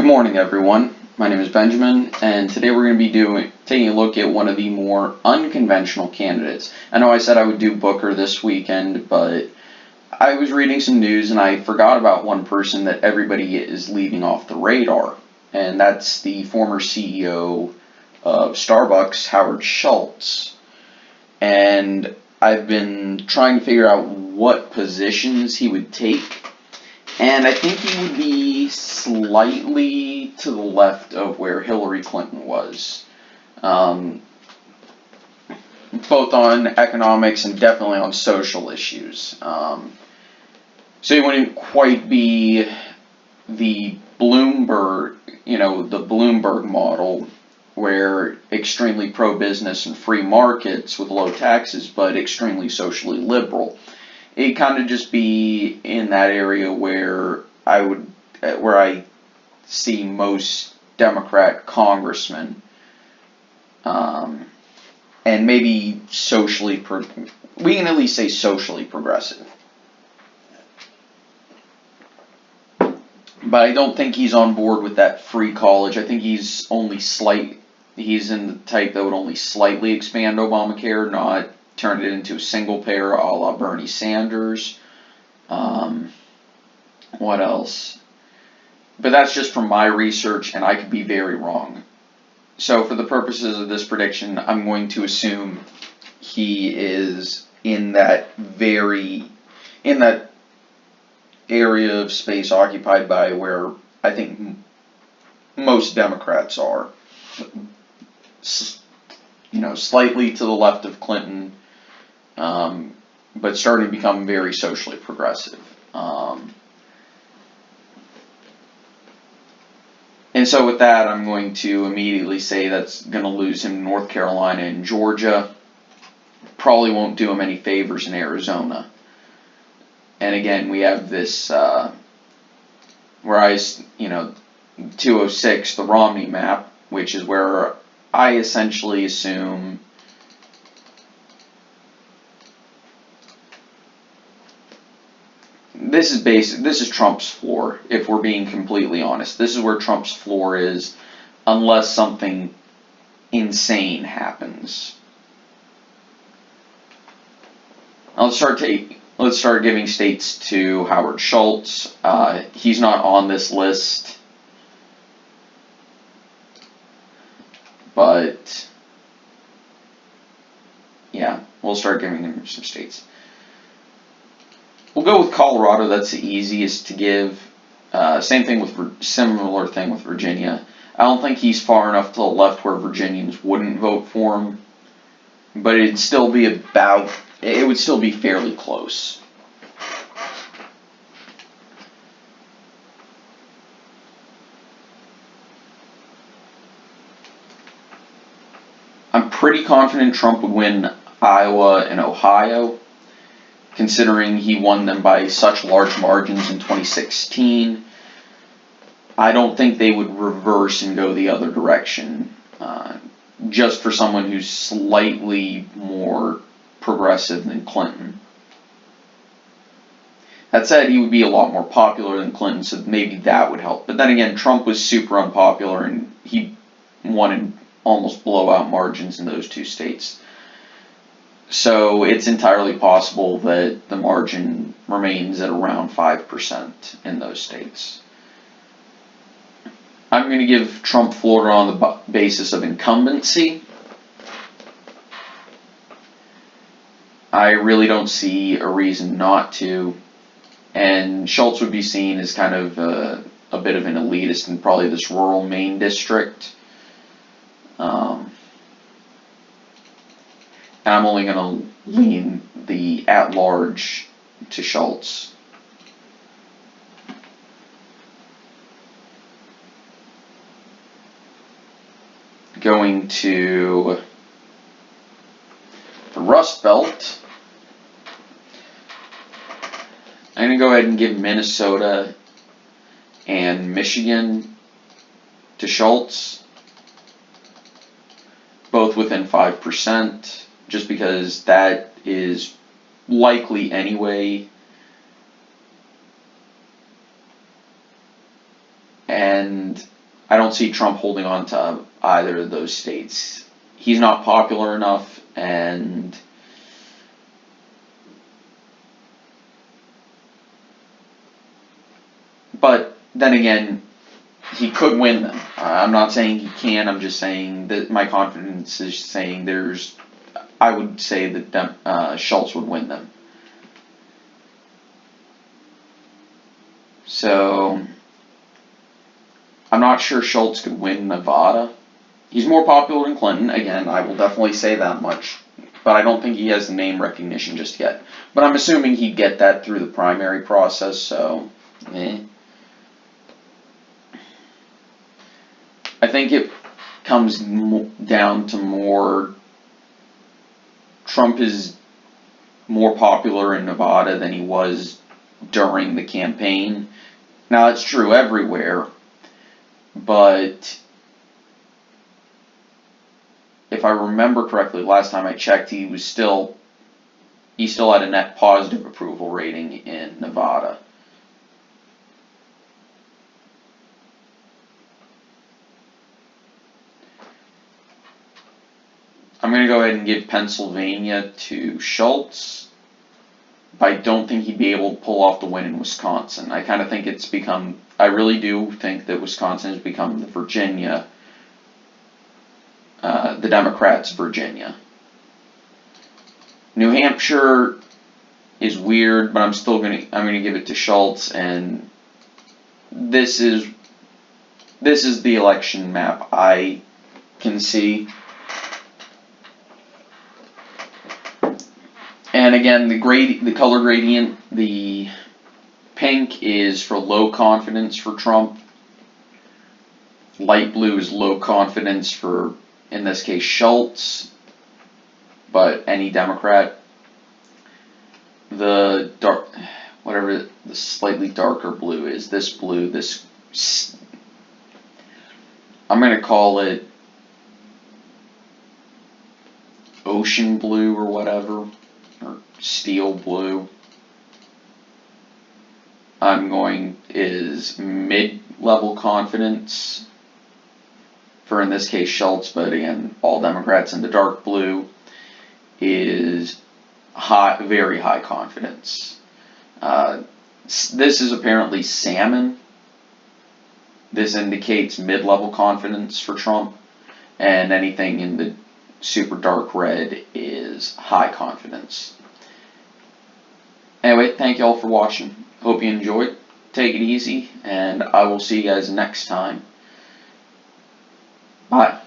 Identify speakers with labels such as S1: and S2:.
S1: Good morning, everyone. My name is Benjamin, and today we're going to be taking a look at one of the more unconventional candidates. I know I said I would do Booker this weekend, but I was reading some news and I forgot about one person that everybody is leaving off the radar, and that's the former CEO of Starbucks, Howard Schultz. And I've been trying to figure out what positions he would take. And I think he would be slightly to the left of where Hillary Clinton was, both on economics and definitely on social issues. So he wouldn't quite be the Bloomberg model, where extremely pro-business and free markets with low taxes, but extremely socially liberal. It kind of just be in that area where I see most Democrat congressmen, and maybe we can at least say socially progressive. But I don't think he's on board with that free college. I think he's in the type that would only slightly expand Obamacare, not turn it into a single payer a la Bernie Sanders. What else? But that's just from my research, and I could be very wrong. So for the purposes of this prediction, I'm going to assume he is in that area of space occupied by where I think most Democrats are. Slightly to the left of Clinton, but starting to become very socially progressive. And so with that, I'm going to immediately say that's going to lose him North Carolina and Georgia. Probably won't do him any favors in Arizona. And again, we have this, 206, the Romney map, which is where I essentially assume this is Trump's floor, if we're being completely honest. This is where Trump's floor is, unless something insane happens. Let's start giving states to Howard Schultz. He's not on this list, but yeah, we'll start giving him some states. We'll go with Colorado. That's the easiest to give. Similar thing with Virginia. I don't think he's far enough to the left where Virginians wouldn't vote for him, but it would still be fairly close. I'm pretty confident Trump would win Iowa and Ohio, considering he won them by such large margins in 2016. I don't think they would reverse and go the other direction, just for someone who's slightly more progressive than Clinton. That said, he would be a lot more popular than Clinton, so maybe that would help. But then again, Trump was super unpopular, and he won in almost blowout margins in those two states. So it's entirely possible that the margin remains at around 5% in those states. I'm going to give Trump Florida on the basis of incumbency. I really don't see a reason not to. And Schultz would be seen as kind of a bit of an elitist in probably this rural Maine district. And I'm only going to lean the at-large to Schultz. Going to the Rust Belt, I'm going to go ahead and give Minnesota and Michigan to Schultz, both within 5%. Just because that is likely anyway. And and I don't see Trump holding on to either of those states. He's not popular enough, and but then again, he could win them. I'm not saying he can. I'm just saying that my confidence is saying I would say that Schultz would win them. So I'm not sure Schultz could win Nevada. He's more popular than Clinton. Again, I will definitely say that much. But I don't think he has the name recognition just yet. But I'm assuming he'd get that through the primary process, so I think it comes down to more, Trump is more popular in Nevada than he was during the campaign. Now, it's true everywhere, but if I remember correctly, last time I checked, he still had a net positive approval rating in Nevada. I'm going to go ahead and give Pennsylvania to Schultz, but I don't think he'd be able to pull off the win in Wisconsin. I kind of think I really do think that Wisconsin has become the Virginia, the Democrats' Virginia. New Hampshire is weird, but I'm going to give it to Schultz, and this is the election map I can see. And again, the color gradient, the pink is for low confidence for Trump. Light blue is low confidence for, in this case, Schultz, but any Democrat. The whatever the slightly darker blue is, this blue, I'm going to call it ocean blue or whatever, or steel blue. Is mid-level confidence for, in this case, Schultz, but again, all Democrats. And the dark blue is very high confidence. This is apparently salmon. This indicates mid-level confidence for Trump, and anything in the super dark red is high confidence. Anyway, thank you all for watching. Hope you enjoyed. Take it easy, and I will see you guys next time. Bye.